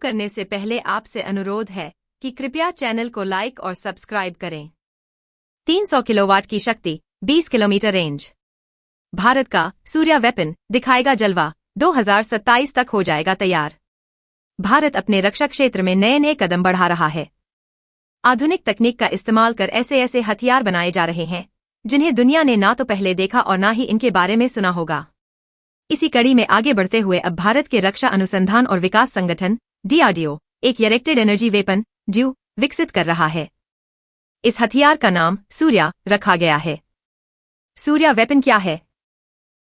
करने से पहले आपसे अनुरोध है कि कृपया चैनल को लाइक और सब्सक्राइब करें। 300 किलोवाट की शक्ति, 20 किलोमीटर रेंज। भारत का सूर्या वेपन दिखाएगा जलवा, 2027 तक हो जाएगा तैयार। भारत अपने रक्षा क्षेत्र में नए नए कदम बढ़ा रहा है। आधुनिक तकनीक का इस्तेमाल कर ऐसे ऐसे हथियार बनाए जा रहे हैं जिन्हें दुनिया ने ना तो पहले देखा और ना ही इनके बारे में सुना होगा। इसी कड़ी में आगे बढ़ते हुए अब भारत के रक्षा अनुसंधान और विकास संगठन DRDO एक डायरेक्टेड एनर्जी वेपन ड्यू विकसित कर रहा है। इस हथियार का नाम सूर्या रखा गया है। सूर्या वेपन क्या है?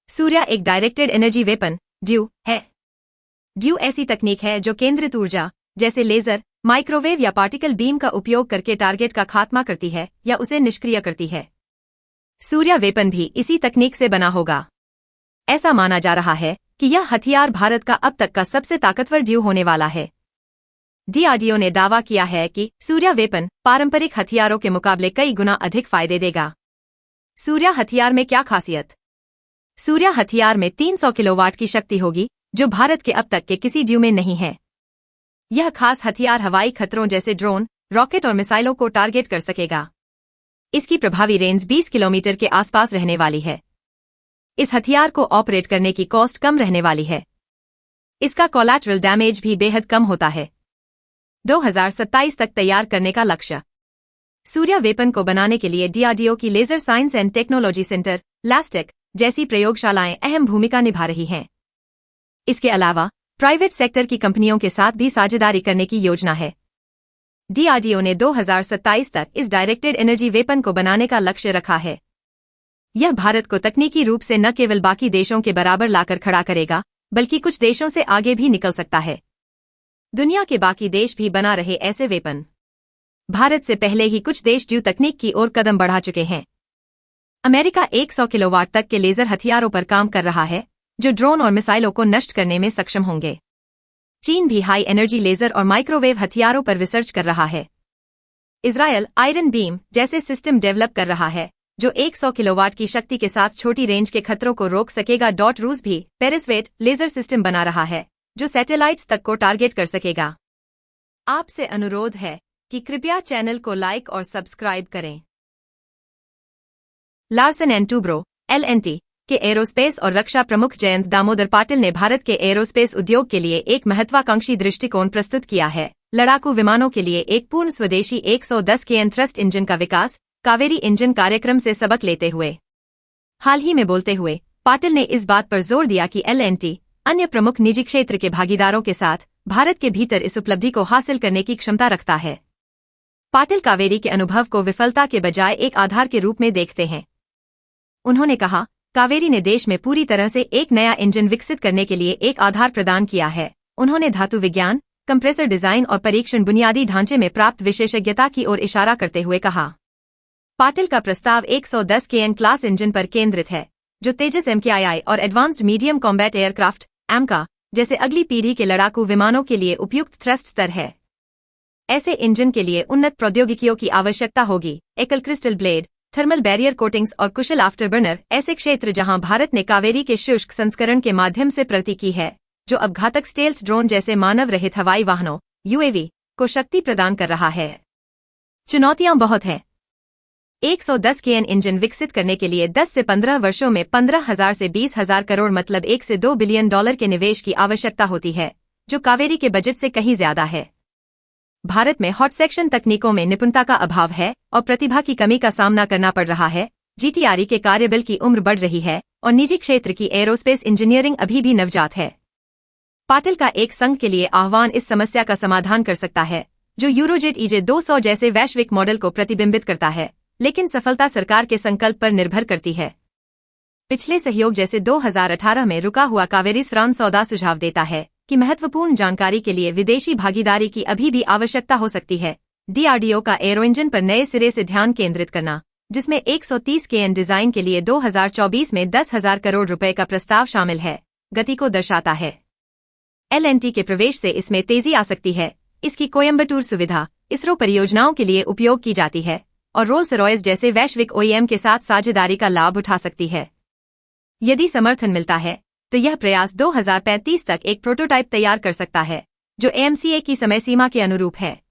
सूर्या एक डायरेक्टेड एनर्जी वेपन ड्यू है। ड्यू ऐसी तकनीक है जो केंद्रित ऊर्जा जैसे लेजर, माइक्रोवेव या पार्टिकल बीम का उपयोग करके टारगेट का खात्मा करती है या उसे निष्क्रिय करती है। सूर्या वेपन भी इसी तकनीक से बना होगा। ऐसा माना जा रहा है कि यह हथियार भारत का अब तक का सबसे ताकतवर ड्यू होने वाला है। DRDO ने दावा किया है कि सूर्या वेपन पारंपरिक हथियारों के मुकाबले कई गुना अधिक फायदे देगा। सूर्या हथियार में क्या खासियत? सूर्या हथियार में 300 किलोवाट की शक्ति होगी जो भारत के अब तक के किसी ड्यू में नहीं है। यह खास हथियार हवाई खतरों जैसे ड्रोन, रॉकेट और मिसाइलों को टारगेट कर सकेगा। इसकी प्रभावी रेंज 20 किलोमीटर के आसपास रहने वाली है। इस हथियार को ऑपरेट करने की कॉस्ट कम रहने वाली है। इसका कोलैटरल डैमेज भी बेहद कम होता है। 2027 तक तैयार करने का लक्ष्य। सूर्या वेपन को बनाने के लिए DRDO की laser science and technology centre LASTEC जैसी प्रयोगशालाएं अहम भूमिका निभा रही हैं। इसके अलावा प्राइवेट सेक्टर की कंपनियों के साथ भी साझेदारी करने की योजना है। DRDO ने 2027 तक इस डायरेक्टेड एनर्जी वेपन को बनाने का लक्ष्य रखा है। यह भारत को तकनीकी रूप से न केवल बाकी देशों के बराबर लाकर खड़ा करेगा, बल्कि कुछ देशों से आगे भी निकल सकता है। दुनिया के बाकी देश भी बना रहे ऐसे वेपन। भारत से पहले ही कुछ देश ड्यू तकनीक की ओर कदम बढ़ा चुके हैं। अमेरिका 100 किलोवाट तक के लेजर हथियारों पर काम कर रहा है जो ड्रोन और मिसाइलों को नष्ट करने में सक्षम होंगे। चीन भी हाई एनर्जी लेजर और माइक्रोवेव हथियारों पर रिसर्च कर रहा है। इजरायल आयरन बीम जैसे सिस्टम डेवलप कर रहा है जो 100 किलोवाट की शक्ति के साथ छोटी रेंज के खतरों को रोक सकेगा। रूस भी पेरिसवेट लेजर सिस्टम बना रहा है जो सैटेलाइट्स तक को टारगेट कर सकेगा। आपसे अनुरोध है कि कृपया चैनल को लाइक और सब्सक्राइब करें। लार्सन एंड टूब्रो LNT के एरोस्पेस और रक्षा प्रमुख जयंत दामोदर पाटिल ने भारत के एरोस्पेस उद्योग के लिए एक महत्वाकांक्षी दृष्टिकोण प्रस्तुत किया है। लड़ाकू विमानों के लिए एक पूर्ण स्वदेशी 110 kN थ्रस्ट इंजन का विकास, कावेरी इंजन कार्यक्रम से सबक लेते हुए। हाल ही में बोलते हुए पाटिल ने इस बात पर जोर दिया कि LNT अन्य प्रमुख निजी क्षेत्र के भागीदारों के साथ भारत के भीतर इस उपलब्धि को हासिल करने की क्षमता रखता है। पाटिल कावेरी के अनुभव को विफलता के बजाय एक आधार के रूप में देखते हैं। उन्होंने कहा, कावेरी ने देश में पूरी तरह से एक नया इंजन विकसित करने के लिए एक आधार प्रदान किया है। उन्होंने धातु विज्ञान, कंप्रेसर डिजाइन और परीक्षण बुनियादी ढांचे में प्राप्त विशेषज्ञता की ओर इशारा करते हुए कहा। पाटिल का प्रस्ताव 110 kN क्लास इंजन पर केंद्रित है जो तेजस MKI और advanced medium combat aircraft AMCA जैसे अगली पीढ़ी के लड़ाकू विमानों के लिए उपयुक्त थ्रस्ट स्तर है। ऐसे इंजन के लिए उन्नत प्रौद्योगिकियों की आवश्यकता होगी। एकल crystal blade, thermal barrier coatings और कुशल आफ्टरबर्नर ऐसे क्षेत्र जहां भारत ने कावेरी के शुष्क संस्करण के माध्यम से प्रगति की है जो अब घातक स्टेल्थ ड्रोन जैसे मानव रहित हवाई वाहनों UAV को शक्ति प्रदान कर रहा है। चुनौतियां बहुत हैं। 110 kN इंजन विकसित करने के लिए 10 से 15 वर्षों में 15,000 से 20,000 करोड़ मतलब $1 से $2 बिलियन के निवेश की आवश्यकता होती है जो कावेरी के बजट से कहीं ज्यादा है। भारत में हॉट सेक्शन तकनीकों में निपुणता का अभाव है और प्रतिभा की कमी का सामना करना पड़ रहा है। GTRE के कार्यबल की उम्र बढ़ रही है और निजी क्षेत्र की एरोस्पेस इंजीनियरिंग अभी भी नवजात है। पाटिल का एक संघ के लिए आह्वान इस समस्या का समाधान कर सकता है जो यूरोजेट EJ 200 जैसे वैश्विक मॉडल को प्रतिबिंबित करता है, लेकिन सफलता सरकार के संकल्प पर निर्भर करती है। पिछले सहयोग जैसे 2018 में रुका हुआ कावेरी फ्रांस सौदा सुझाव देता है कि महत्वपूर्ण जानकारी के लिए विदेशी भागीदारी की अभी भी आवश्यकता हो सकती है। DRDO का एरो इंजन पर नए सिरे से ध्यान केंद्रित करना, जिसमें 130 kN डिजाइन के लिए 2024 में 10,000 करोड़ रुपए का प्रस्ताव शामिल है, गति को दर्शाता है। LNT के प्रवेश से इसमें तेजी आ सकती है। इसकी कोयम्बटूर सुविधा इसरो परियोजनाओं के लिए उपयोग की जाती है और रोल्स रॉयस जैसे वैश्विक OEM के साथ साझेदारी का लाभ उठा सकती है। यदि समर्थन मिलता है तो यह प्रयास 2035 तक एक प्रोटोटाइप तैयार कर सकता है जो एएमसीए की समय सीमा के अनुरूप है।